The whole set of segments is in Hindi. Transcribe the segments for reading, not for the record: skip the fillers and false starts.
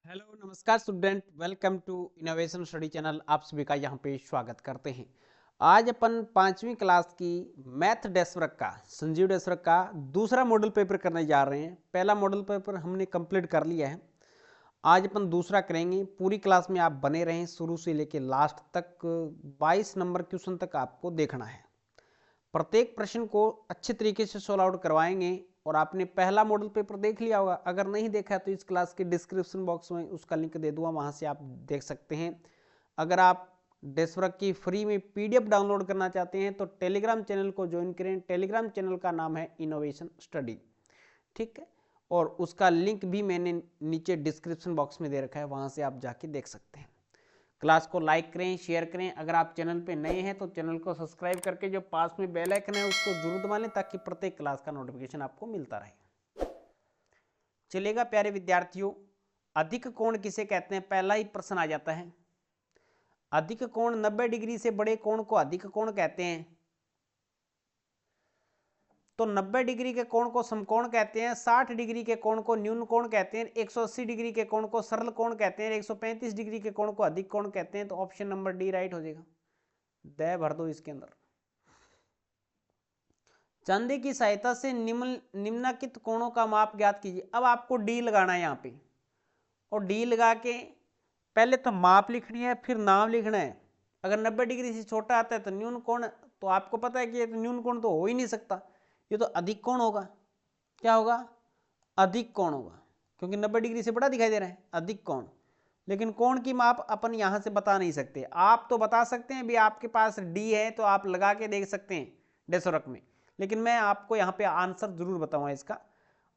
हेलो नमस्कार student, welcome to innovation study channel. आप सभी का यहाँ पे स्वागत करते हैं। आज अपन 5वीं क्लास की मैथ डेस्क वर्क का, संजीव डेस्क वर्क का दूसरा मॉडल पेपर करने जा रहे हैं। पहला मॉडल पेपर हमने कंप्लीट कर लिया है, आज अपन दूसरा करेंगे। पूरी क्लास में आप बने रहें, शुरू से लेकर लास्ट तक 22 नंबर क्वेश्चन तक आपको देखना है। प्रत्येक प्रश्न को अच्छे तरीके से सॉल्व आउट करवाएंगे। और आपने पहला मॉडल पेपर देख लिया होगा, अगर नहीं देखा है तो इस क्लास के डिस्क्रिप्शन बॉक्स में उसका लिंक दे दूंगा, वहां से आप देख सकते हैं। अगर आप डेस्क वर्क की फ्री में पीडीएफ डाउनलोड करना चाहते हैं तो टेलीग्राम चैनल को ज्वाइन करें। टेलीग्राम चैनल का नाम है इनोवेशन स्टडी, ठीक है। और उसका लिंक भी मैंने नीचे डिस्क्रिप्शन बॉक्स में दे रखा है, वहां से आप जाके देख सकते हैं। क्लास को लाइक करें, शेयर करें। अगर आप चैनल पे नए हैं तो चैनल को सब्सक्राइब करके जो पास में बेल आइकन है उसको जरूर दबा लें, ताकि प्रत्येक क्लास का नोटिफिकेशन आपको मिलता रहे। चलेगा प्यारे विद्यार्थियों, अधिक कोण किसे कहते हैं? पहला ही प्रश्न आ जाता है। अधिक कोण 90 डिग्री से बड़े कोण को अधिक कोण कहते हैं। तो 90 डिग्री के कोण को समकोण कहते हैं, 60 डिग्री के कोण को न्यून कोण कहते हैं, 180 डिग्री के कोण को सरल कोण कहते हैं, 135 डिग्री के कोण को अधिक कोण कहते हैं। तो ऑप्शन नंबर डी राइट हो जाएगा। द भर दो इसके अंदर। चांदी की सहायता से निम्नलिखित कोणों का माप ज्ञात कीजिए। अब आपको डी लगाना है यहाँ पे, और डी लगा के पहले तो माप लिखनी है, फिर नाम लिखना है। अगर 90 डिग्री से छोटा आता है तो न्यून कोण, तो आपको पता है कि ये तो न्यून कोण तो हो ही नहीं सकता, ये तो अधिक कोण होगा। क्या होगा? अधिक कोण होगा, क्योंकि 90 डिग्री से बड़ा दिखाई दे रहा है, अधिक कोण। लेकिन कोण की माप अपन यहां से बता नहीं सकते। आप तो बता सकते हैं भी, आपके पास डी है तो आप लगा के देख सकते हैं डेस्क में, लेकिन मैं आपको यहाँ पे आंसर जरूर बताऊंगा इसका।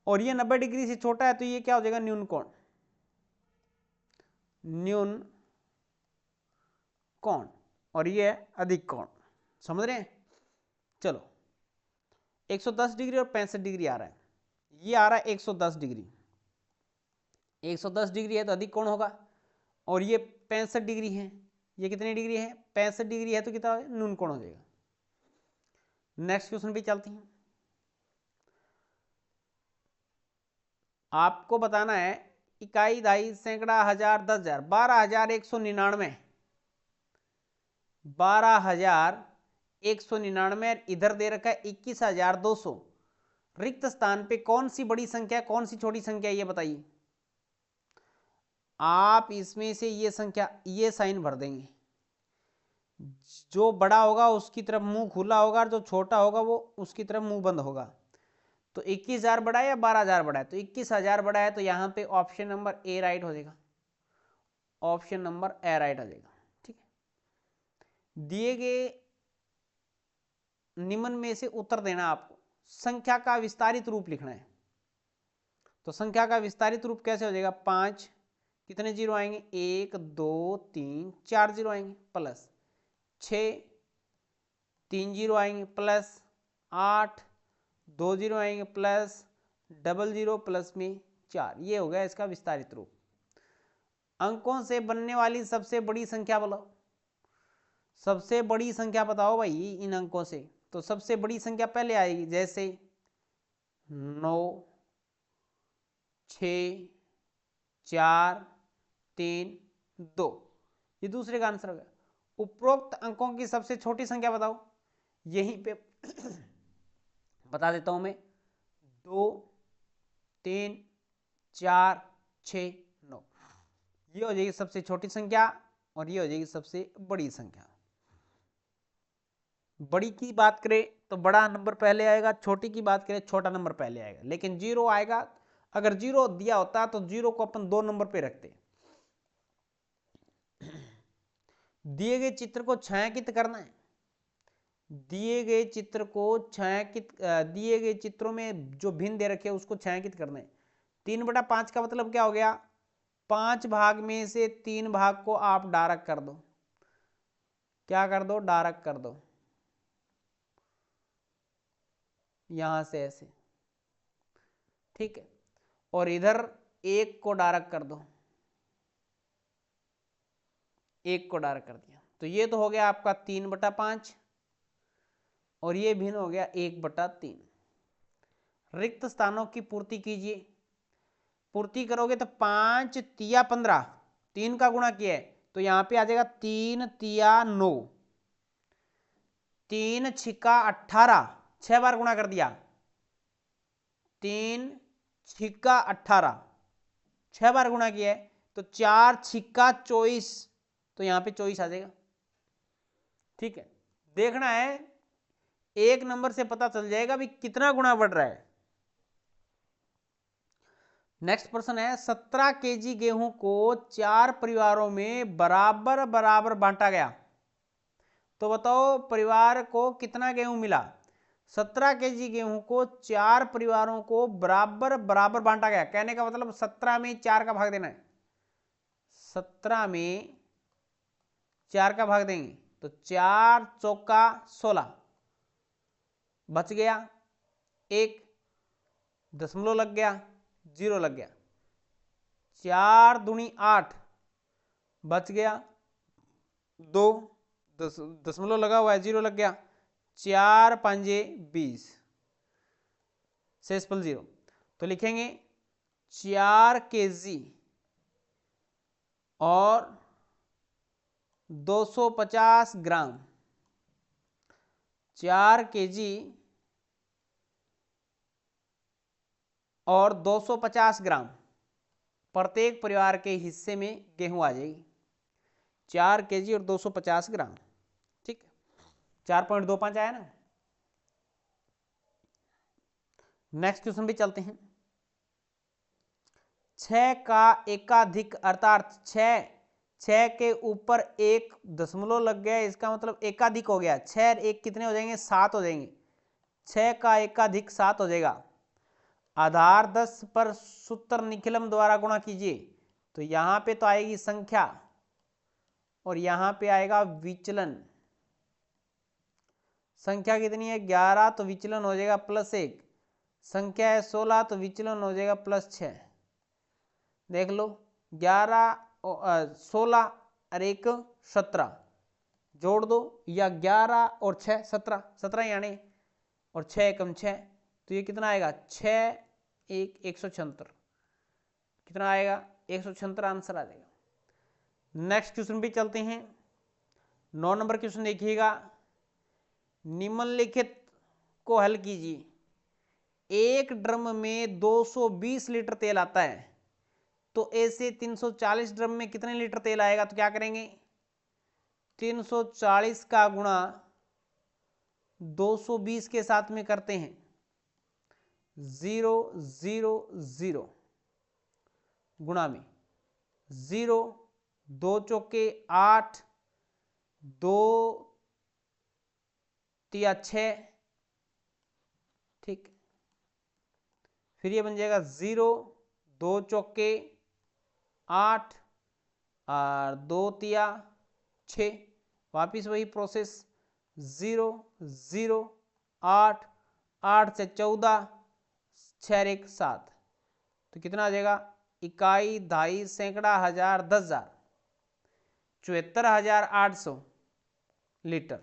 और ये 90 डिग्री से छोटा है तो ये क्या हो जाएगा? न्यून कोण, न्यून कोण। और ये अधिक कोण, समझ रहे हैं? चलो, 110 डिग्री और 65 डिग्री आ रहा है। ये आ रहा है 110 डिग्री, 110 डिग्री है तो अधिक कोण होगा। और ये 65 डिग्री है, ये कितनी डिग्री है? 65 डिग्री है, तो कितना न्यून कोण हो जाएगा। नेक्स्ट क्वेश्चन पे चलते हैं। आपको बताना है इकाई, दहाई, सैकड़ा, हजार, 10,000, 12,199, 12,199। इधर दे रखा है 21,200। रिक्त स्थान पे कौन सी बड़ी संख्या, कौन सी छोटी संख्या, ये बताइए। आप इसमें से ये संख्या, ये साइन भर देंगे। जो बड़ा होगा उसकी तरफ मुंह खुला होगा, और जो छोटा होगा वो उसकी तरफ मुंह बंद होगा। तो 21,000 बड़ा है या 12,000 बड़ा है? तो 21,000 बड़ा है, तो यहां पे ऑप्शन नंबर ए राइट हो जाएगा। ऑप्शन नंबर ए राइट हो जाएगा, ठीक है। दिए गए निम्न में से उत्तर देना आपको। संख्या का विस्तारित रूप लिखना है। तो संख्या का विस्तारित रूप कैसे हो जाएगा? 5, कितने जीरो आएंगे? 1 2 3 4 जीरो आएंगे, प्लस 6, 3 जीरो आएंगे, प्लस 8, 2 जीरो आएंगे, प्लस डबल जीरो, प्लस में 4। ये हो गया इसका विस्तारित रूप। अंकों से बनने वाली सबसे बड़ी संख्या बोलो। सबसे बड़ी संख्या बताओ भाई इन अंकों से। तो सबसे बड़ी संख्या पहले आएगी, जैसे 9, 6, 4, 3, 2। ये दूसरे का आंसर हो गया। उपरोक्त अंकों की सबसे छोटी संख्या बताओ। यहीं पे बता देता हूं मैं। 2, 3, 4, 6, 9। ये हो जाएगी सबसे छोटी संख्या, और ये हो जाएगी सबसे बड़ी संख्या। बड़ी की बात करें तो बड़ा नंबर पहले आएगा, छोटी की बात करें छोटा नंबर पहले आएगा। लेकिन जीरो आएगा, अगर जीरो दिया होता तो जीरो को अपन 2 नंबर पे रखते। दिए गए चित्र को छायांकित करना है। दिए गए चित्र को छायांकित, दिए गए चित्रों में जो भिन्न दे रखे उसको छायांकित करना है। 3/5 का मतलब क्या हो गया? 5 भाग में से 3 भाग को आप डार्क कर दो। क्या कर दो? डार्क कर दो, यहां से ऐसे, ठीक है। और इधर 1 को डार्क कर दो, 1 को डार्क कर दिया। तो ये तो हो गया आपका 3/5, और ये भिन्न हो गया 1/3। रिक्त स्थानों की पूर्ति कीजिए। पूर्ति करोगे तो 5 तिया 15, 3 का गुणा किया है तो यहां पे आ जाएगा 3 तिया 9, 3 छिक्का 18, 6 बार गुणा कर दिया, 3 छिक्का 18, 6 बार गुणा किया है तो 4 छिक्का 24, तो यहां पे 24 आ जाएगा। ठीक है, देखना है एक नंबर से पता चल जाएगा भी कितना गुणा बढ़ रहा है। नेक्स्ट प्रश्न है 17 केजी गेहूं को 4 परिवारों में बराबर बराबर बांटा गया, तो बताओ परिवार को कितना गेहूं मिला। 17 केजी गेहूं को 4 परिवारों को बराबर बराबर बांटा गया, कहने का मतलब 17 में 4 का भाग देना है, 17 में 4 का भाग देंगे तो 4 चौका 16, बच गया 1, दशमलव लग गया, 0 लग गया, 4 दूनी 8, बच गया 2, दशमलव लगा हुआ है 0 लग गया, 4 पंजे 20, शेषफल 0। तो लिखेंगे 4 केजी और 250 ग्राम, 4 केजी और 250 ग्राम प्रत्येक परिवार के हिस्से में गेहूं आ जाएगी, 4 केजी और 250 ग्राम। ठीक, 4.25 आया ना। नेक्स्ट क्वेश्चन भी चलते हैं। 6 का एकाधिक अर्थात 6 के ऊपर 1 दशमलव लग गया, इसका मतलब एकाधिक हो गया, 6 1 कितने हो जाएंगे 7 हो जाएंगे, 6 का एकाधिक 7 हो जाएगा। आधार 10 पर सूत्र निखिलम द्वारा गुणा कीजिए, तो यहां पे तो आएगी संख्या और यहां पे आएगा विचलन। संख्या कितनी है 11, तो विचलन हो जाएगा +1, संख्या है 16 तो विचलन हो जाएगा +6। देख लो 11 16 और 1 17 जोड़ दो, या 11 और 6 17, 17 यानी और 6 एकम 6, तो ये कितना आएगा 6 1 176, कितना आएगा 176 आंसर आ जाएगा। नेक्स्ट क्वेश्चन भी चलते हैं। 9 नंबर क्वेश्चन देखिएगा, निम्नलिखित को हल कीजिए। एक ड्रम में 220 लीटर तेल आता है, तो ऐसे 340 ड्रम में कितने लीटर तेल आएगा, तो क्या करेंगे 340 का गुणा 220 के साथ में करते हैं, 0 0 0 गुणा में 0, 2 चौके 8, 2 तिया 6, ठीक, फिर ये बन जाएगा 0, 2 चौके 8 और 2 तिया 6, वापिस वही प्रोसेस 0 0 8 8 से 14, 6 1 7, तो कितना आ जाएगा इकाई, दहाई, सैकड़ा, हजार, 10,000, 74,800 लीटर,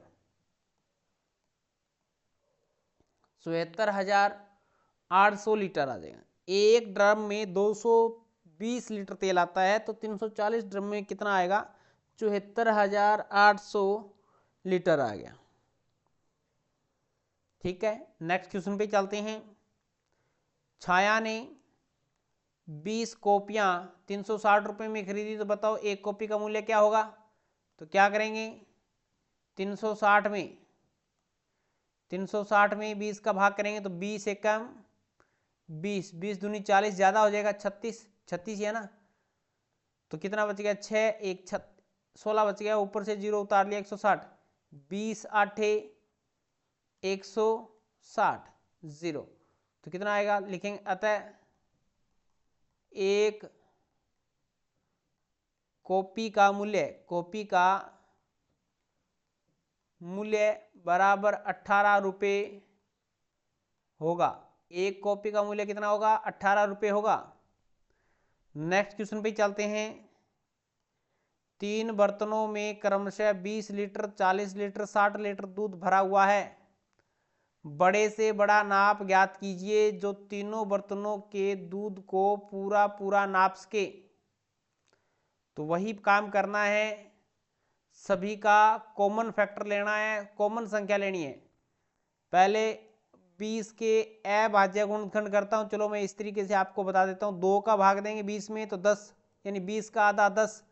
74,800 लीटर आ जाएगा। एक ड्रम में 220 लीटर तेल आता है, तो 340 ड्रम में कितना आएगा 74,800 लीटर आ गया। ठीक है, नेक्स्ट क्वेश्चन पे चलते हैं। छाया ने 20 कॉपियां 360 रुपए में खरीदी, तो बताओ एक कॉपी का मूल्य क्या होगा, तो क्या करेंगे 360 में 20 का भाग करेंगे तो 20 एकम 20, 20 दूनी 40, ज्यादा हो जाएगा 36, 36 है ना, तो कितना बच गया 6 1 16 बच गया, ऊपर से 0 उतार लिया 160, 20 8 160 0, तो कितना आएगा लिखेंगे, अतः एक कॉपी का मूल्य बराबर 18 रुपये होगा। एक कॉपी का मूल्य कितना होगा 18 रुपये होगा। नेक्स्ट क्वेश्चन पे चलते हैं। 3 बर्तनों में क्रमशः 20 लीटर 40 लीटर 60 लीटर दूध भरा हुआ है, बड़े से बड़ा नाप ज्ञात कीजिए जो तीनों बर्तनों के दूध को पूरा पूरा नाप सके। तो वही काम करना है, सभी का कॉमन फैक्टर लेना है, कॉमन संख्या लेनी है। पहले 20 के अभाज्य गुणनखंड करता हूं। चलो मैं इस तरीके से आपको बता देता हूं। 2 का भाग देंगे 20 में तो 10, यानी 20 का आधा 10,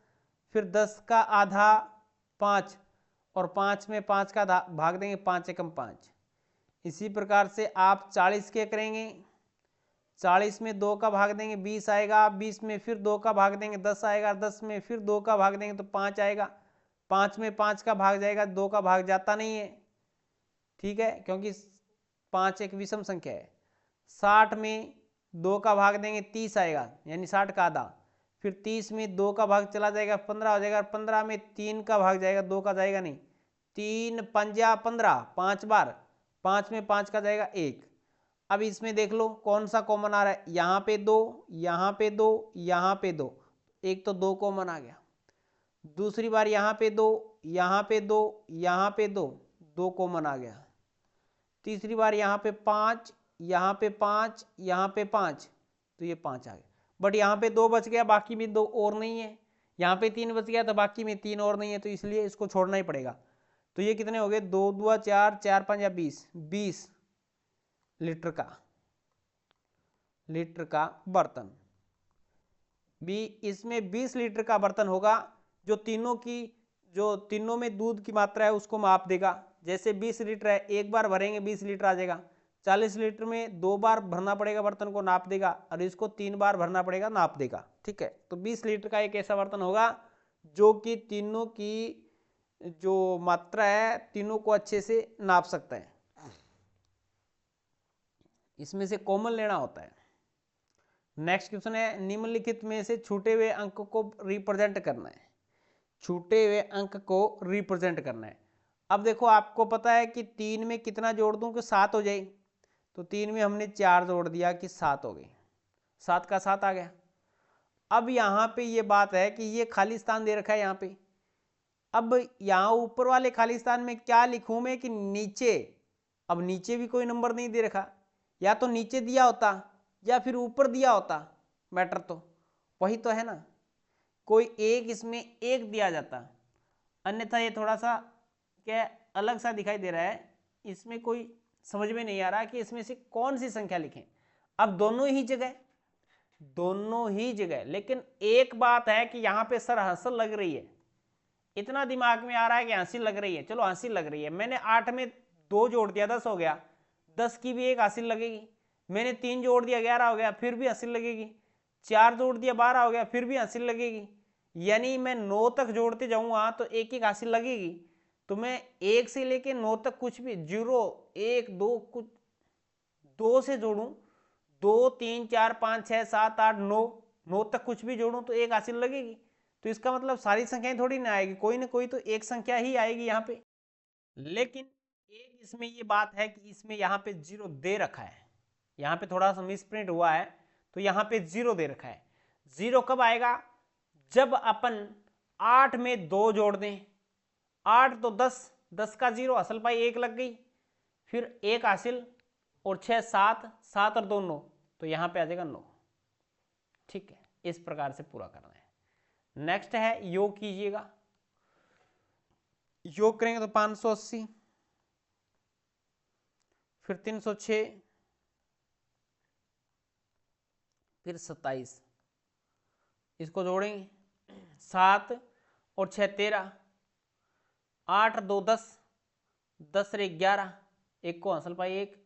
फिर 10 का आधा 5, और 5 में 5 का भाग देंगे 5 एकम 5। इसी प्रकार से आप 40 के करेंगे। 40 में 2 का भाग देंगे 20 आएगा, 20 में फिर 2 का भाग देंगे 10 आएगा, 10 में फिर 2 का भाग देंगे तो 5 आएगा, 5 में 5 का भाग जाएगा, 2 का भाग जाता नहीं है, ठीक है, क्योंकि 5 एक विषम संख्या है। 60 में 2 का भाग देंगे 30 आएगा, यानी 60 का आधा, फिर 30 में 2 का भाग चला जाएगा 15 हो जाएगा, 15 में 3 का भाग जाएगा, 2 का जाएगा नहीं, 3 पंजा 15, 5 बार, 5 में 5 का जाएगा 1। अब इसमें देख लो कौन सा कॉमन आ रहा है, यहाँ पे 2, यहाँ पे 2, यहाँ पे 2, एक तो 2 कॉमन आ गया। दूसरी बार यहाँ पे 2, यहाँ पे 2, यहाँ पे 2, 2 कॉमन आ गया। तीसरी बार यहाँ पे 5, यहाँ पे 5, यहाँ पे 5, तो ये 5 आ गया। बट यहाँ पे 2 बच गया, बाकी में 2 और नहीं है। यहाँ पे 3 बच गया तो बाकी में 3 और नहीं है, तो इसलिए इसको छोड़ना ही पड़ेगा। तो ये कितने हो गए, 2 दूआ 4, 4 पंजा 20, 20 लीटर का बर्तन भी, इसमें 20 लीटर का बर्तन होगा जो तीनों में दूध की मात्रा है उसको माप देगा। जैसे 20 लीटर है, एक बार भरेंगे 20 लीटर आ जाएगा। 40 लीटर में 2 बार भरना पड़ेगा, बर्तन को नाप देगा, और इसको 3 बार भरना पड़ेगा, नाप देगा, ठीक है। तो 20 लीटर का एक ऐसा बर्तन होगा जो कि तीनों की जो मात्रा है तीनों को अच्छे से नाप सकता है। इसमें से कॉमन लेना होता है। नेक्स्ट क्वेश्चन है, निम्नलिखित में से छूटे हुए अंक को रिप्रेजेंट करना है। छूटे हुए अंक को रिप्रेजेंट करना है। अब देखो आपको पता है कि 3 में कितना जोड़ दूं कि 7 हो जाए, तो 3 में हमने 4 जोड़ दिया कि 7 हो गई, 7 का 7 आ गया। अब यहाँ पे ये बात है कि ये खाली स्थान दे रखा है यहाँ पे। अब यहाँ ऊपर वाले खाली स्थान में क्या लिखूं मैं कि नीचे, अब नीचे भी कोई नंबर नहीं दे रखा, या तो नीचे दिया होता या फिर ऊपर दिया होता, मैटर तो वही तो है ना, कोई एक इसमें एक दिया जाता, अन्यथा ये थोड़ा सा क्या अलग सा दिखाई दे रहा है। इसमें कोई समझ में नहीं आ रहा कि इसमें से कौन सी संख्या लिखें। अब दोनों ही जगह, लेकिन एक बात है कि यहाँ पे सर हंसल लग रही है, इतना दिमाग में आ रहा है कि हंसी लग रही है। चलो हंसी लग रही है, मैंने 8 में 2 जोड़ दिया 10 हो गया, 10 की भी एक हासिल लगेगी। मैंने 3 जोड़ दिया 11 हो गया, फिर भी हासिल लगेगी। 4 जोड़ दिया 12 हो गया, फिर भी हासिल लगेगी। यानी मैं 9 तक जोड़ते जाऊंगा तो एक एक हासिल लगेगी। तो मैं 1 से लेके 9 तक कुछ भी 0 1 2 कुछ 2 से जोड़ूं, 2 3 4 5 6 7 8 9 तक कुछ भी जोड़ूं तो एक हासिल लगेगी। तो इसका मतलब सारी संख्याएं थोड़ी ना आएगी, कोई ना कोई तो एक संख्या ही आएगी यहाँ पे। लेकिन एक इसमें ये बात है कि इसमें यहाँ पे 0 दे रखा है, यहाँ पे थोड़ा सा मिसप्रिंट हुआ है, तो यहाँ पे 0 दे रखा है। 0 कब आएगा, जब अपन 8 में 2 जोड़ दें, 8 तो 10, 10 का 0 असल पाई 1 लग गई, फिर 1 हासिल, और 6 7, 7 और 2 9, तो यहाँ पे आ जाएगा 9, ठीक है। इस प्रकार से पूरा करना है। नेक्स्ट है योग कीजिएगा। योग करेंगे तो 580, फिर 306, फिर 27, इसको जोड़ेंगे, 7 और 6 13, 8 2 10, 10 रे 11, एक को हासिल पाई 1,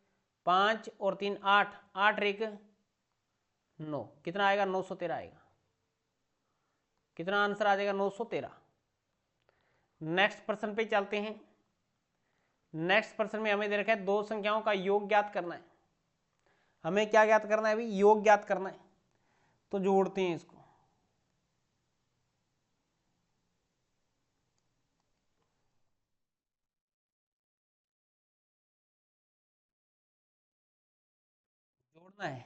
5 और 3 8, 8 रे 9, कितना आएगा 913 आएगा। कितना आंसर आ जाएगा 913। नेक्स्ट प्रश्न पे चलते हैं। नेक्स्ट प्रश्न में हमें दे रखा है 2 संख्याओं का योग ज्ञात करना है। हमें क्या ज्ञात करना है अभी, योग ज्ञात करना है। तो जोड़ते हैं इसको, जोड़ना है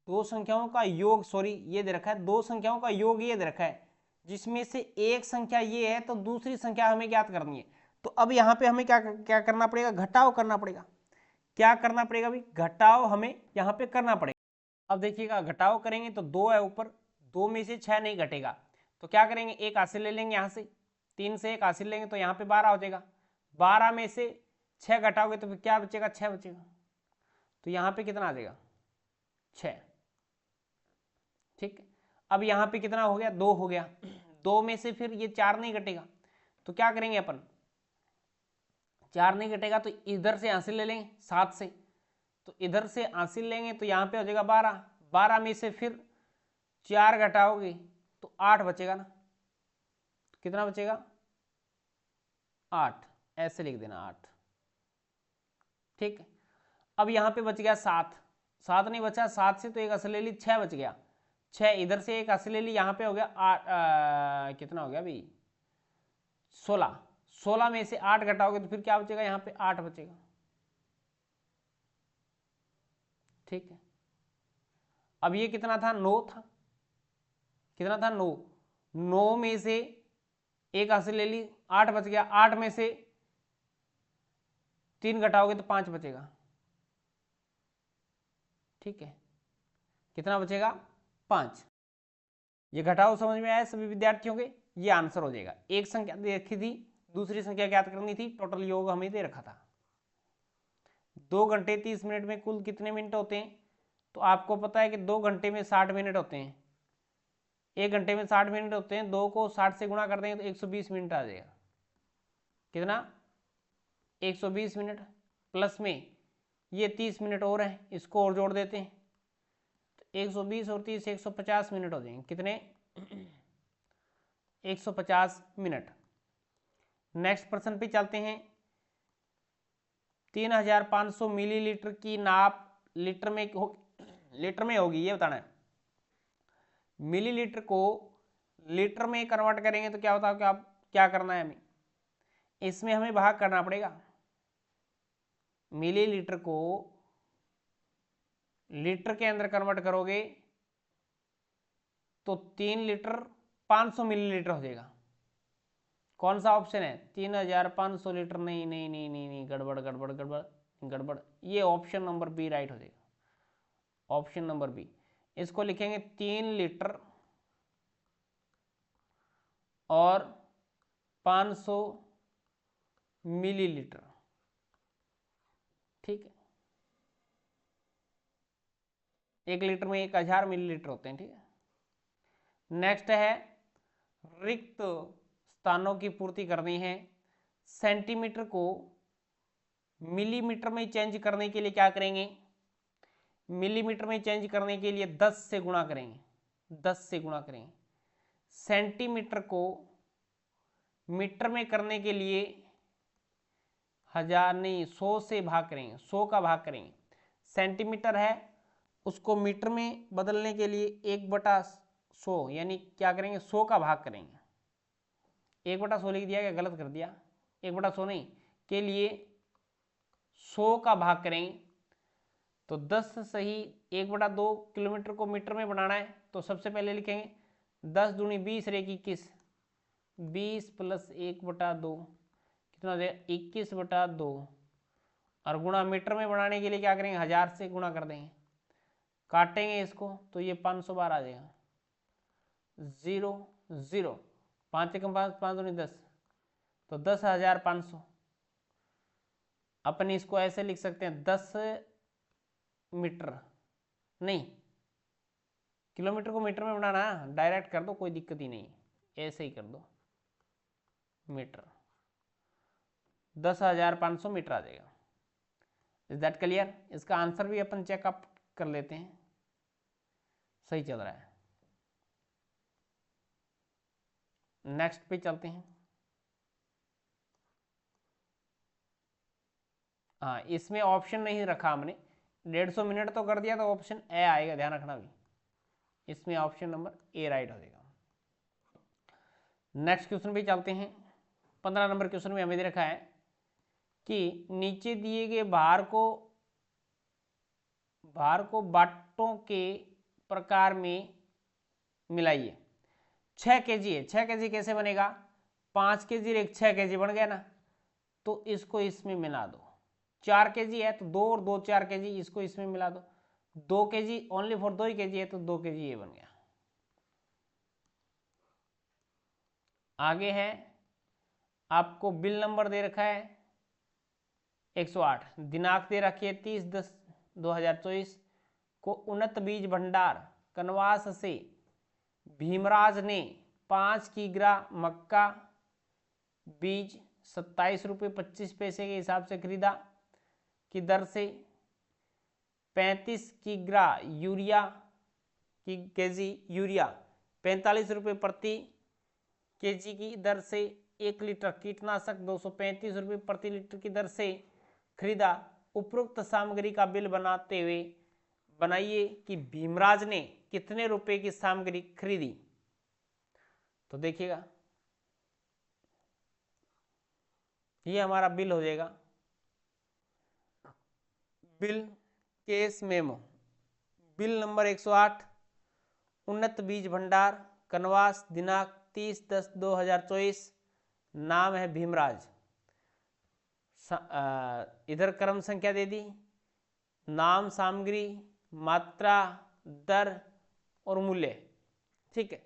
2 संख्याओं का योग, सॉरी ये दे रखा है 2 संख्याओं का योग, ये दे रखा है जिसमें से एक संख्या ये है तो दूसरी संख्या हमें ज्ञात करनी है। तो अब यहाँ पे हमें क्या क्या करना पड़ेगा, घटाव करना पड़ेगा। क्या करना पड़ेगा भाई, घटाव हमें यहाँ पे करना पड़ेगा। अब देखिएगा घटाव करेंगे तो 2 है ऊपर, 2 में से 6 नहीं घटेगा, तो क्या करेंगे, एक हासिल ले लेंगे यहाँ से, 3 से एक हासिल लेंगे तो यहाँ पे 12 हो जाएगा, 12 में से 6 घटाओगे तो फिर क्या बचेगा, 6 बचेगा, तो यहाँ पे कितना आ जाएगा, 6। ठीक, अब यहाँ पे कितना हो गया, 2 हो गया, 2 में से फिर ये 4 नहीं घटेगा, तो क्या करेंगे अपन, 4 नहीं घटेगा तो इधर से हासिल ले लेंगे 7 से, तो इधर से हासिल लेंगे तो यहाँ पे हो जाएगा 12, 12 में से फिर 4 घटाओगे तो 8 बचेगा ना, तो कितना बचेगा, 8, ऐसे लिख देना 8। ठीक, अब यहाँ पे बच गया 7, 7 नहीं बचा, 7 से तो एक असर ले ली, 6 बच गया, 6 इधर से एक असर ले ली, यहाँ पे हो गया 8, कितना हो गया भाई, 16, 16 में से 8 घटाओगे तो फिर क्या बचेगा, यहाँ पे 8 बचेगा। ठीक है, अब ये कितना था, 9 था, कितना था, 9, 9 में से एक हासिल ले ली, 8 बच गया, 8 में से 3 घटाओगे तो 5 बचेगा। ठीक है, कितना बचेगा, 5। ये घटाओ समझ में आया सभी विद्यार्थियों के, ये आंसर हो जाएगा। एक संख्या देखी थी, दूसरी संख्या ज्ञात करनी थी, टोटल योग हमें दे रखा था। 2 घंटे 30 मिनट में कुल कितने मिनट होते हैं, तो आपको पता है कि 2 घंटे में 60 मिनट होते हैं, 1 घंटे में 60 मिनट होते हैं, 2 को 60 से गुणा कर देंगे तो 120 मिनट आ जाएगा। कितना, 120 मिनट, प्लस में ये 30 मिनट और हैं, इसको और जोड़ देते हैं, तो 120 और 30 150 मिनट हो जाएंगे, कितने, 150 मिनट। नेक्स्ट प्रश्न पे चलते हैं। 3500 मिलीलीटर की नाप लीटर में होगी, ये बताना है। मिलीलीटर को लीटर में कन्वर्ट करेंगे तो क्या होता है, आप क्या करना है, हमें इसमें हमें भाग करना पड़ेगा। मिलीलीटर को लीटर के अंदर कन्वर्ट करोगे तो 3 लीटर 500 मिलीलीटर हो जाएगा। कौन सा ऑप्शन है, 3500 लीटर, नहीं नहीं नहीं नहीं नहीं, गड़बड़ गड़बड़ गड़बड़ गड़बड़, ये ऑप्शन नंबर बी राइट हो जाएगा, ऑप्शन नंबर बी। इसको लिखेंगे 3 लीटर और 500 मिलीलीटर। ठीक है, 1 लीटर में 1000 मिलीलीटर होते हैं। ठीक है, नेक्स्ट है रिक्त स्थानों की पूर्ति करनी है। सेंटीमीटर को मिलीमीटर में चेंज करने के लिए क्या करेंगे, मिलीमीटर में चेंज करने के लिए 10 से गुणा करेंगे, 10 से गुणा करेंगे। सेंटीमीटर को मीटर में करने के लिए 1000 नहीं, 100 से भाग करेंगे, 100 का भाग करेंगे। सेंटीमीटर है, उसको मीटर में बदलने के लिए 1/100 यानी क्या करेंगे, 100 का भाग करेंगे। 1/100 लिख दिया, क्या गलत कर दिया, 1/100 नहीं, के लिए 100 का भाग करेंगे तो 10 सही 1/2 किलोमीटर को मीटर में बनाना है, तो सबसे पहले लिखेंगे 10 दूनी 20 रे 21, 20 प्लस 1/2 कितना हो जाएगा, 21/2, और गुणा मीटर में बनाने के लिए क्या करेंगे, 1000 से गुणा कर देंगे, काटेंगे इसको तो ये 500 बार आ जाएगा, 0 0, 5 एकम 5, 5 दूनी 10, तो 10,500। अपन इसको ऐसे लिख सकते हैं 10 मीटर नहीं, किलोमीटर को मीटर में बनाना, डायरेक्ट कर दो, कोई दिक्कत ही नहीं, ऐसे ही कर दो मीटर, 10,500 मीटर आ जाएगा। Is that clear. इसका आंसर भी अपन चेकअप कर लेते हैं, सही चल रहा है। नेक्स्ट पे चलते हैं। हाँ, इसमें ऑप्शन नहीं रखा हमने, 150 मिनट तो कर दिया, तो ऑप्शन ए आएगा, ध्यान रखना भी, इसमें ऑप्शन नंबर ए राइट हो जाएगा। नेक्स्ट क्वेश्चन पे चलते हैं। 15 नंबर क्वेश्चन में हमें दे रखा है कि नीचे दिए गए भार को बाटों के प्रकार में मिलाइए। 6 kg है, 6 kg कैसे बनेगा, 5 kg एक 6 kg बन गया ना, तो इसको इसमें मिला दो, 4 kg है तो 2 और 2 4 kg, इसको इसमें मिला दो। 2 kg only for 2 he kg है तो 2 kg ये बन गया। आगे है आपको बिल नंबर दे रखा है 108, दिनांक दे रखी है 30/10/2024 को उन्नत बीज भंडार कनवास से भीमराज ने 5 किग्रा मक्का बीज 27 रुपये 25 पैसे के हिसाब से खरीदा की दर से 35 किग्रा यूरिया की केजी यूरिया 45 रुपये प्रति केजी की दर से 1 लीटर कीटनाशक 235 रुपये प्रति लीटर की दर से खरीदा। उपरोक्त सामग्री का बिल बनाते हुए बनाइए कि भीमराज ने कितने रुपए की सामग्री खरीदी। तो देखिएगा ये हमारा बिल हो जाएगा। Bill case memo bill number 108 उन्नत बीज भंडार कनवास दिनांक 30/10/2024 नाम है भीमराज। इधर क्रम संख्या दे दी, नाम सामग्री मात्रा दर और मूल्य। ठीक है,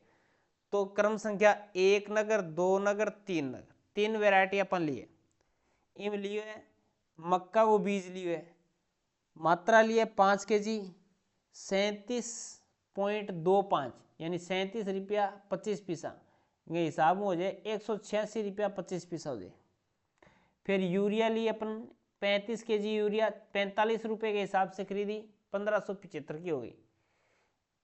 तो क्रम संख्या 1 नगर 2 नगर 3 नगर 3 वेराइटी अपन लिए। इम लिए है मक्का वो बीज लिए है, मात्रा लिए 5 kg 37.25 यानी 37 रुपया 25 पैसा ये हिसाब में हो जाए 186 रुपया 25 पैसा हो जाए। फिर यूरिया लिए अपन 35 kg यूरिया 45 रुपये के हिसाब से खरीदी 1575 की हो गई।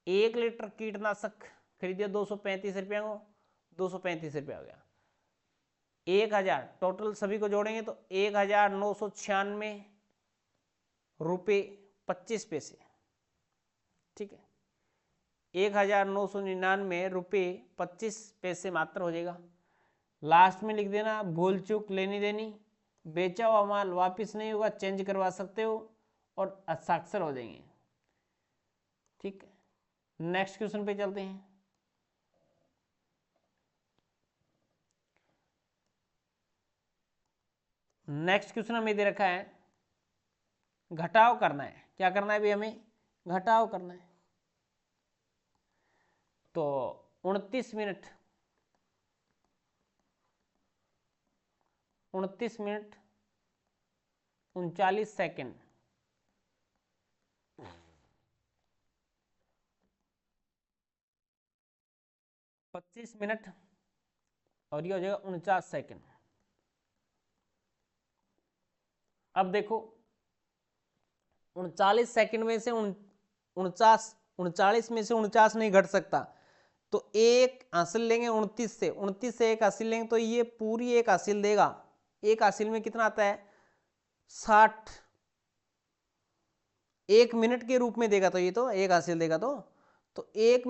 1 लीटर कीटनाशक खरीदिया 235 रुपया को 235 रुपया हो गया। 1000 टोटल सभी को जोड़ेंगे तो 1996 रुपये 25 पैसे। ठीक है, 1999 रुपये 25 पैसे मात्र हो जाएगा। लास्ट में लिख देना भूल चूक लेनी देनी, बेचा हुआ माल वापस नहीं होगा, चेंज करवा सकते हो और हस्ताक्षर हो जाएंगे। ठीक है, नेक्स्ट क्वेश्चन पे चलते हैं। नेक्स्ट क्वेश्चन हमें दे रखा है घटाव करना है। क्या करना है भी हमें घटाव करना है। तो 29 मिनट 39 सेकंड 25 मिनट और ये हो जाएगा 49 सेकंड। अब देखो 39 सेकंड में से 39 में से 49 नहीं घट सकता, तो एक हासिल लेंगे 29 से एक हासिल लेंगे तो ये पूरी एक हासिल देगा। एक हासिल में कितना आता है 60, 1 मिनट के रूप में देगा। तो ये तो एक हासिल देगा तो 1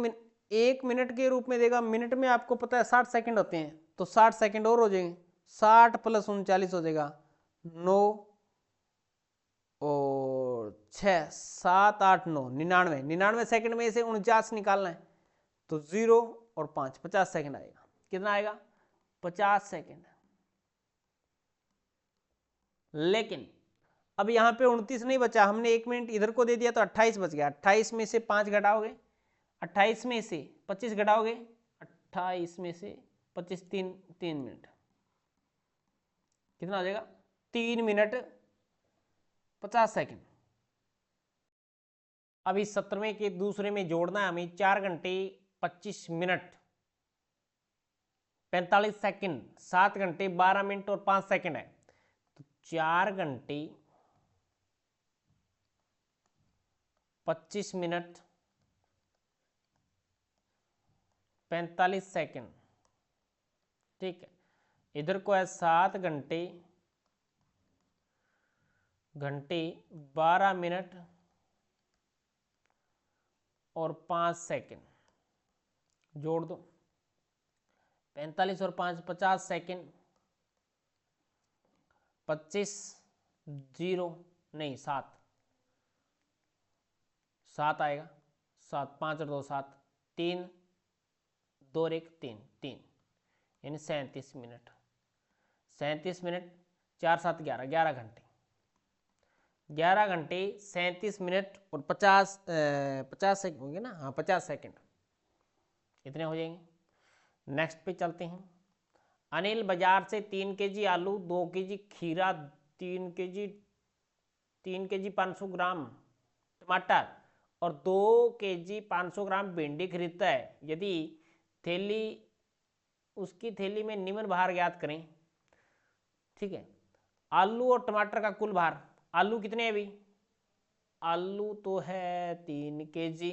मिनट के रूप में देगा। मिनट में आपको पता है 60 सेकंड होते हैं तो 60 सेकंड और हो जाएंगे। 60 + 39 हो जाएगा 9 और 6 7 8 9 99 सेकंड में से 49 निकालना है तो 0 और 5 50 सेकंड आएगा। कितना आएगा 50 सेकंड। लेकिन अब यहां पे 29 नहीं बचा, हमने 1 मिनट इधर को दे दिया तो 28 बच गया। 28 में से 5 घटाओगे, 28 में से 25 घटाओगे, 28 में से 25 3 मिनट कितना हो जाएगा 3 मिनट 50 सेकंड। अब इस 17वें के दूसरे में जोड़ना है हमें 4 घंटे 25 मिनट 45 सेकंड 7 घंटे 12 मिनट और 5 सेकंड है तो 4 घंटे 25 मिनट 45 सेकंड। ठीक है, इधर को है 7 घंटे 12 मिनट और 5 सेकंड जोड़ दो। 45 और 5 50 सेकंड 25 0 नहीं 7 आएगा 7 5 और 2 7 3 2 और 1 3 यानी 37 मिनट 4 7 11 घंटे। 11 घंटे 37 मिनट और 50 सेकंड होंगे ना, हाँ 50 सेकंड इतने हो जाएंगे। नेक्स्ट पे चलते हैं। अनिल बाजार से 3 केजी आलू, 2 केजी खीरा, 3 केजी 500 ग्राम टमाटर और 2 केजी 500 ग्राम भिंडी खरीदता है। यदि थैली उसकी थैली में निम्न भार ज्ञात करें। ठीक है, आलू और टमाटर का कुल भार, आलू कितने हैं अभी, आलू तो है 3 केजी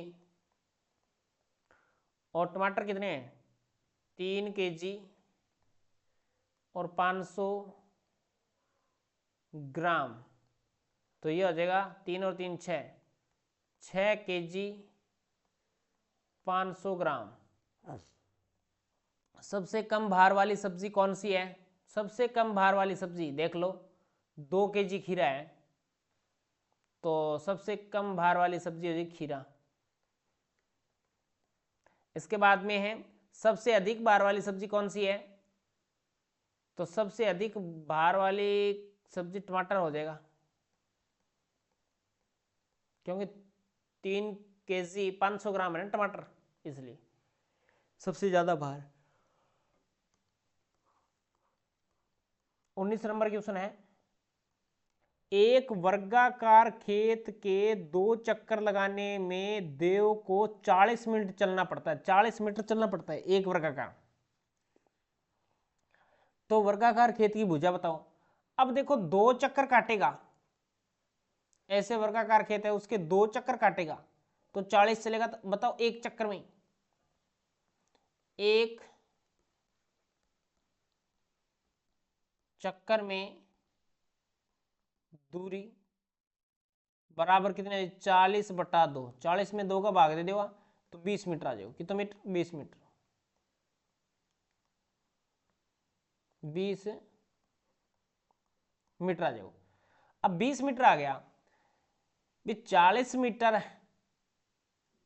और टमाटर कितने हैं 3 केजी और 500 ग्राम, तो ये हो जाएगा 3 और 3 6 केजी 500 ग्राम। सबसे कम भार वाली सब्जी कौन सी है, सबसे कम भार वाली सब्जी देख लो, 2 केजी खीरा है, तो सबसे कम भार वाली सब्जी हो जाएगी खीरा। इसके बाद में है सबसे अधिक भार वाली सब्जी कौन सी है, तो सबसे अधिक भार वाली सब्जी टमाटर हो जाएगा, क्योंकि 3 केजी 500 ग्राम है ना टमाटर, इसलिए सबसे ज्यादा भार। 19 नंबर क्वेश्चन है, एक वर्गाकार खेत के 2 चक्कर लगाने में देव को 40 मिनट चलना पड़ता है, 40 मीटर चलना पड़ता है एक वर्गाकार। तो वर्गाकार खेत की भुजा बताओ। अब देखो 2 चक्कर काटेगा, ऐसे वर्गाकार खेत है उसके 2 चक्कर काटेगा तो 40 चलेगा, तो बताओ एक चक्कर में, एक चक्कर में दूरी बराबर कितने, 40/2, 40 में 2 का भाग दे देगा तो 20 मीटर आ जाएगा। कितना मीटर, 20 मीटर, 20 मीटर आ जाएगा। अब 20 मीटर आ गया, 40 मीटर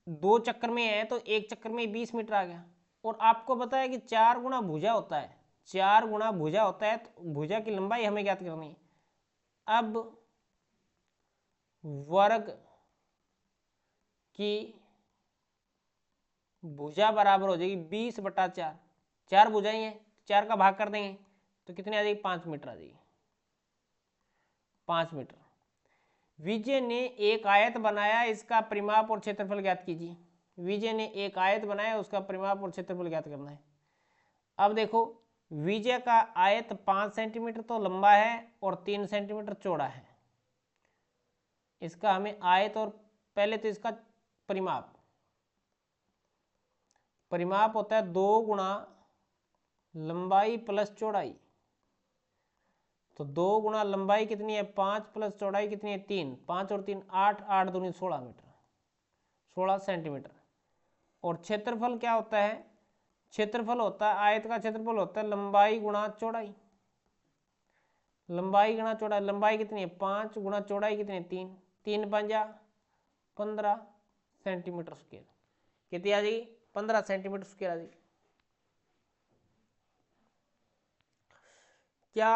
2 चक्कर में है तो एक चक्कर में 20 मीटर आ गया। और आपको पता है कि 4 गुना भुजा होता है, 4 गुना भुजा होता है, तो भुजा की लंबाई हमें ज्ञात करनी है। अब वर्ग की भुजा बराबर हो जाएगी 20/4, 4 भुजाएं हैं, 4 का भाग कर देंगे तो कितनी आ जाएगी, 5 मीटर आ जाएगी, 5 मीटर। विजय ने एक आयत बनाया, इसका परिमाप और क्षेत्रफल ज्ञात कीजिए। विजय ने एक आयत बनाया, उसका परिमाप और क्षेत्रफल ज्ञात करना है। अब देखो विजय का आयत 5 सेंटीमीटर तो लंबा है और 3 सेंटीमीटर चौड़ा है, इसका हमें आयत और पहले तो इसका परिमाप, परिमाप होता है 2 गुना लंबाई प्लस चौड़ाई, तो 2 गुना लंबाई कितनी है 5 प्लस चौड़ाई कितनी है 3, 5 और 3 8, 8 दूनी 16 मीटर, 16 सेंटीमीटर। और क्षेत्रफल क्या होता है, क्षेत्रफल होता है आयत का क्षेत्रफल होता है लंबाई गुणा चौड़ाई, लंबाई गुणा चौड़ाई, लंबाई कितनी है 5 गुणा चौड़ाई कितनी है 3, 3 पंजा 15 सेंटीमीटर स्क्वायर, कितनी आ जाएगी 15 सेंटीमीटर स्क्वायर आ जाएगी। क्या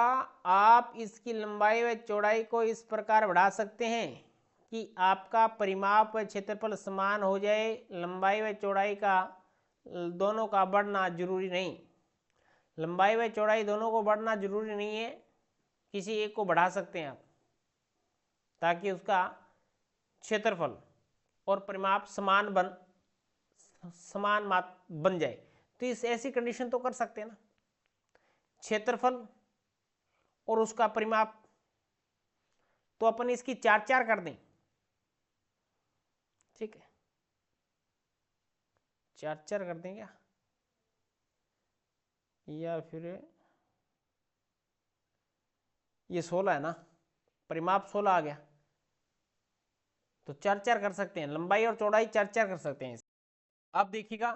आप इसकी लंबाई व चौड़ाई को इस प्रकार बढ़ा सकते हैं कि आपका परिमाप व क्षेत्रफल समान हो जाए, लंबाई व चौड़ाई का दोनों का बढ़ना जरूरी नहीं, लंबाई व चौड़ाई दोनों को बढ़ना जरूरी नहीं है, किसी एक को बढ़ा सकते हैं आप ताकि उसका क्षेत्रफल और परिमाप समान बन जाए। तो इस ऐसी कंडीशन तो कर सकते हैं ना, क्षेत्रफल और उसका परिमाप, तो अपन इसकी 4 कर दें, ठीक है 4 कर दें क्या, या फिर ये 16 है ना, परिमाप 16 आ गया, तो 4 कर सकते हैं, लंबाई और चौड़ाई 4 कर सकते हैं। अब देखिएगा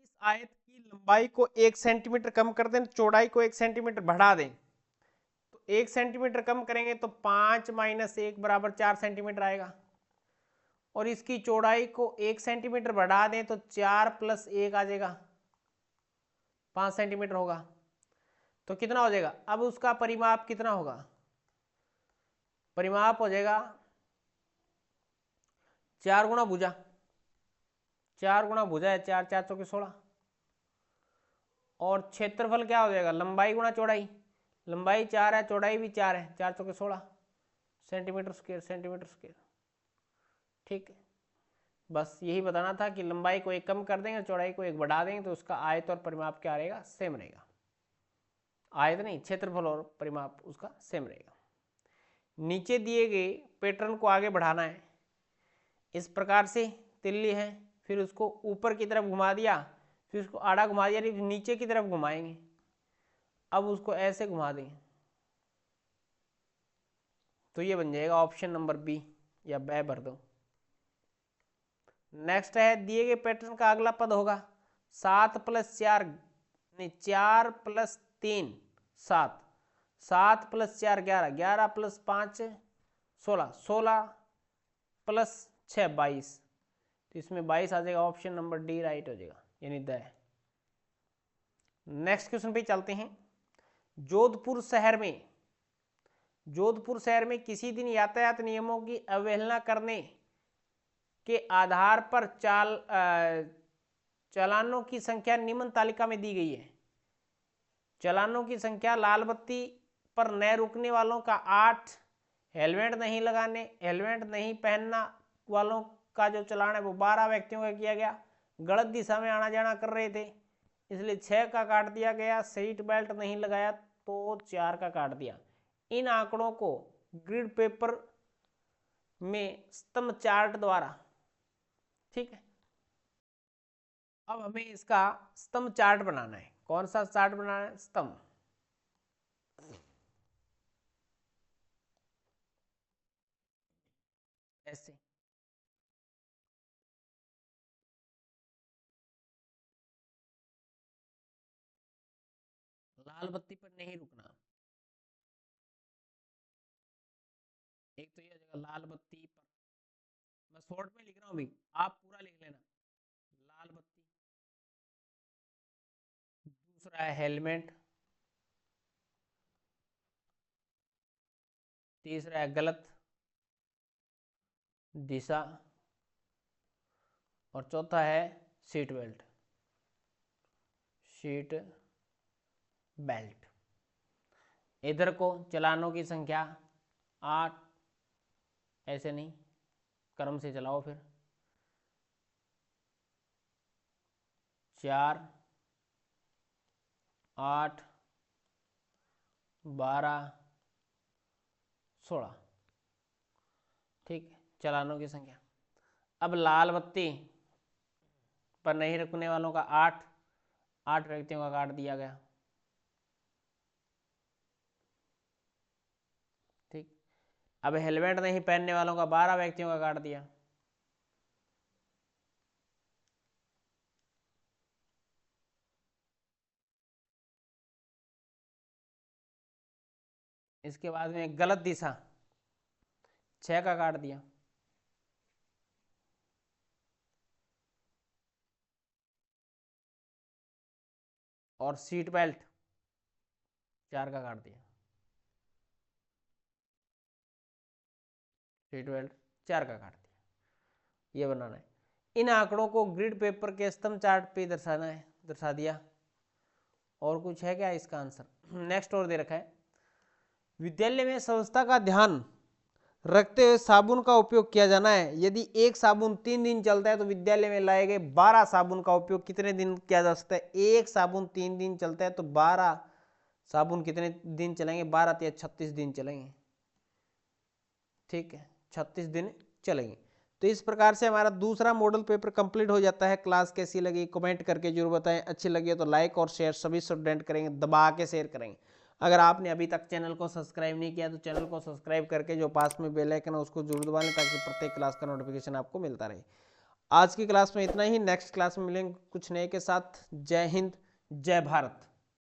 इस आयत की लंबाई को 1 सेंटीमीटर कम कर दें, चौड़ाई को 1 सेंटीमीटर बढ़ा दें, तो 1 सेंटीमीटर कम करेंगे तो 5 - 1 बराबर 4 सेंटीमीटर आएगा, और इसकी चौड़ाई को 1 सेंटीमीटर बढ़ा दें तो 4 + 1 आ जाएगा, 5 सेंटीमीटर होगा, तो कितना हो जाएगा, अब उसका परिमाप कितना होगा, परिमाप हो जाएगा 4 गुणा भुजा, 4 गुणा भुजा है 4, 4 चौके 16। और क्षेत्रफल क्या हो जाएगा, लंबाई गुणा चौड़ाई, लंबाई 4 है चौड़ाई भी 4 है, 4 चौके 16 सेंटीमीटर स्क्वायर, सेंटीमीटर स्क्वायर। ठीक है, बस यही बताना था कि लंबाई को 1 कम कर देंगे, चौड़ाई को 1 बढ़ा देंगे तो उसका आयत और परिमाप क्या रहेगा, सेम रहेगा। आयत नहीं, क्षेत्रफल और परिमाप उसका सेम रहेगा। नीचे दिए गए पैटर्न को आगे बढ़ाना है। इस प्रकार से तिल्ली है, फिर उसको ऊपर की तरफ घुमा दिया, फिर उसको आड़ा घुमा दिया, फिर नीचे की तरफ घुमाएंगे। अब उसको ऐसे घुमा दें तो ये बन जाएगा ऑप्शन नंबर बी, या ब भर दो। नेक्स्ट है, दिए गए पैटर्न का अगला पद होगा 7 + 4 नहीं 4 + 3 7, 7 + 4 11, 11 + 5 16, 16 + 6 22, तो इसमें 22 आ जाएगा, ऑप्शन नंबर डी राइट हो जाएगा, यानी द। नेक्स्ट क्वेश्चन पे चलते हैं। जोधपुर शहर में किसी दिन यातायात नियमों की अवहेलना करने के आधार पर चालानों की संख्या निम्न तालिका में दी गई है। चालानों की संख्या, लाल बत्ती पर न रुकने वालों का 8, हेलमेट नहीं पहनना वालों का जो चालान है वो 12 व्यक्तियों का किया गया। गलत दिशा में आना जाना कर रहे थे इसलिए 6 का काट दिया गया। सीट बेल्ट नहीं लगाया तो 4 का काट दिया। इन आंकड़ों को ग्रिड पेपर में स्तंभ चार्ट द्वारा, ठीक है, अब हमें इसका स्तंभ चार्ट बनाना है। कौन सा चार्ट बनाना है, स्तंभ। ऐसे लाल बत्ती पर नहीं रुकना, एक तो ये जगह लाल बत्ती पर, मैं शॉर्ट में लिख रहा हूं अभी, आप पूरा लिख लेना। लाल बत्ती, दूसरा है हेलमेट, तीसरा है गलत दिशा, और चौथा है सीट बेल्ट। Seat belt. इधर को चलानों की संख्या 8, ऐसे नहीं, क्रम से चलाओ, फिर 4 8 12 16, ठीक है, चालानों की संख्या। अब लाल बत्ती पर नहीं रुकने वालों का 8 व्यक्तियों का काट दिया गया, ठीक। अब हेलमेट नहीं पहनने वालों का 12 व्यक्तियों का काट दिया। इसके बाद में गलत दिशा 6 का काट दिया। और सीट बेल्ट 4 का काट दिया। सीट बेल्ट 4 का काट दिया, ये बनाना है। इन आंकड़ों को ग्रिड पेपर के स्तंभ चार्ट पे दर्शाना है, दर्शा दिया। और कुछ है क्या इसका आंसर, नेक्स्ट और दे रखा है। विद्यालय में स्वच्छता का ध्यान रखते हुए साबुन का उपयोग किया जाना है। यदि एक साबुन 3 दिन चलता है तो विद्यालय में लाए गए 12 साबुन का उपयोग कितने दिन किया जा सकता है। एक साबुन 3 दिन चलता है तो 12 साबुन कितने दिन चलेंगे, 12 या 36 दिन चलेंगे, ठीक है, 36 दिन चलेंगे। तो इस प्रकार से हमारा दूसरा मॉडल पेपर कंप्लीट हो जाता है। क्लास कैसी लगी कमेंट करके जरूर बताएं, अच्छी लगी तो लाइक और शेयर सभी स्टूडेंट करेंगे, दबा के शेयर करेंगे। अगर आपने अभी तक चैनल को सब्सक्राइब नहीं किया तो चैनल को सब्सक्राइब करके जो पास में बेल आइकन है उसको जरूर दबा लें ताकि प्रत्येक क्लास का नोटिफिकेशन आपको मिलता रहे। आज की क्लास में इतना ही, नेक्स्ट क्लास में मिलेंगे कुछ नए के साथ। जय हिंद, जय भारत।